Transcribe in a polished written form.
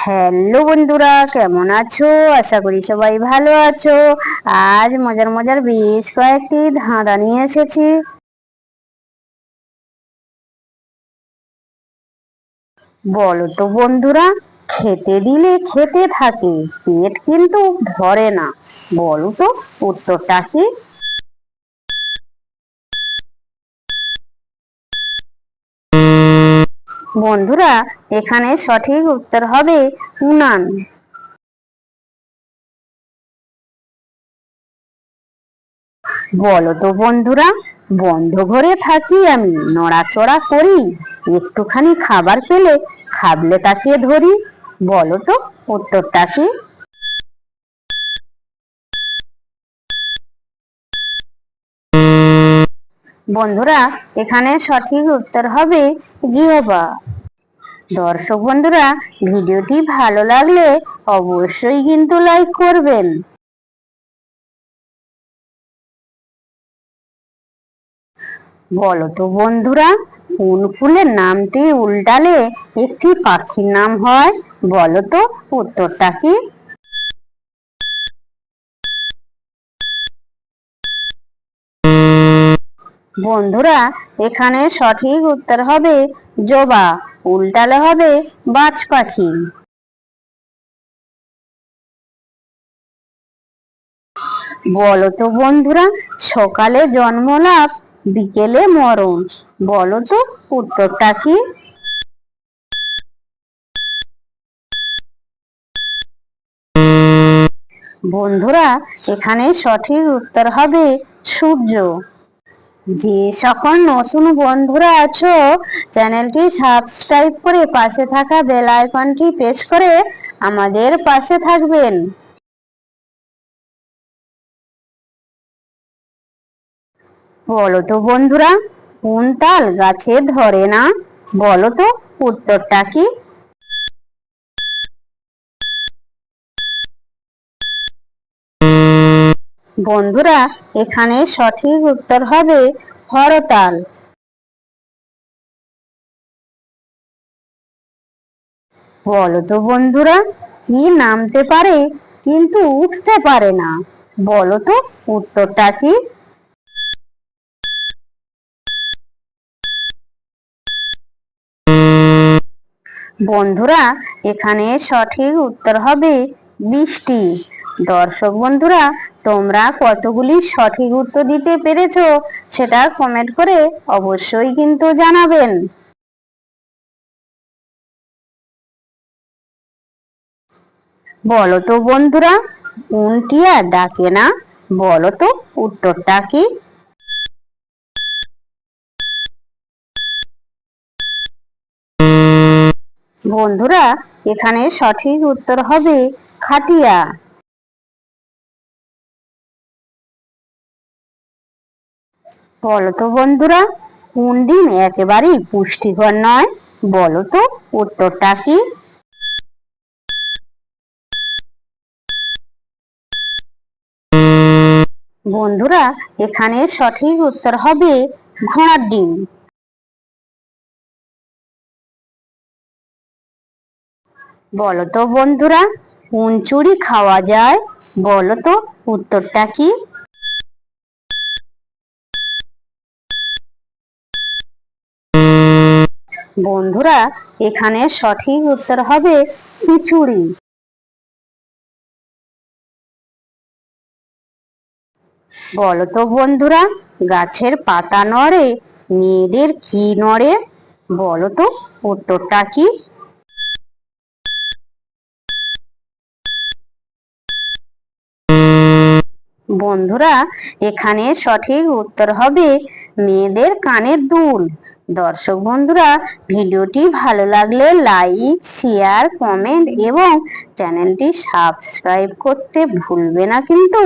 Hello বন্ধুরা, কেমন আছো? আশা করি সবাই ভালো আছো। আজ মজার মজার বেশ কয়েকটি ধাঁধা নিয়ে এসেছি। বলো তো বন্ধুরা, খেতে দিলে খেতে থাকে, পেট কিন্তু ভরে না। বলো তো উত্তরটা কি? বন্ধুরা, এখানে সঠিক উত্তর হবে উনান। বলো তো বন্ধুরা, বন্ধ ঘরে থাকি আমি, নড়াচড়া করি, একটুখানি খাবার পেলে খাবলে তাকিয়ে ধরি। বলো তো উত্তরটা কি? বন্ধুরা, এখানে সঠিক উত্তর হবে জিহ্বা। দর্শক বন্ধুরা, ভিডিওটি ভালো লাগলে অবশ্যই কিন্তু লাইক করবেন। বলো তো বন্ধুরা, কোন ফুলের নামটি উল্টালে একটি পাখির নাম হয়? বলো তো উত্তরটা কি? বন্ধুরা, এখানে সঠিক উত্তর হবে জবা, উল্টালে হবে বাজ পাখি। বলো তো বন্ধুরা, সকালে জন্ম লাভ, বিকেলে মরণ। বলো তো উত্তরটা কি? বন্ধুরা, এখানে সঠিক উত্তর হবে সূর্য। যে সকল নতুন বন্ধুরা আছো, চ্যানেলটি সাবস্ক্রাইব করে পাশে থাকা বেল আইকনটি প্রেস করে আমাদের পাশে থাকবেন। বলো তো বন্ধুরা, কোন তাল গাছে ধরে না? বলো তো উত্তরটা কি? বন্ধুরা, এখানে সঠিক উত্তর হবে হরতাল। বলো তো বন্ধুরা, কি নামতে পারে কিন্তু উঠতে পারে না? বলো তো উত্তরটা কি? বন্ধুরা, এখানে সঠিক উত্তর হবে বৃষ্টি। দর্শক বন্ধুরা, তোমরা কতগুলি সঠিক উত্তর দিতে পেরেছো সেটা কমেন্ট করে অবশ্যই কিন্তু জানাবেন। বলো তো বন্ধুরা, কোন টিয়া ডাকে না? বলো তো উত্তরটা কি? বন্ধুরা, এখানে সঠিক উত্তর হবে খাটিয়া। বলো তো বন্ধুরা, কোন ডিম একেবারেই পুষ্টিকর নয়? বলো তো উত্তরটা কি? বন্ধুরা, এখানে সঠিক উত্তর হবে ঘোড়ার ডিম। বলো তো বন্ধুরা, কোন চুড়ি খাওয়া যায়? বলো তো উত্তরটা কি? বন্ধুরা, এখানে সঠিক উত্তর হবে খিচুড়ি। বলো তো বন্ধুরা, গাছের পাতা নড়ে, মেয়েদের কি নড়ে? বলো তো উত্তরটা কি? বন্ধুরা, এখানে সঠিক উত্তর হবে মেয়েদের কানের দুল। দর্শক বন্ধুরা, ভিডিওটি ভালো লাগলে লাইক, শেয়ার, কমেন্ট এবং চ্যানেলটি সাবস্ক্রাইব করতে ভুলবে না কিন্তু।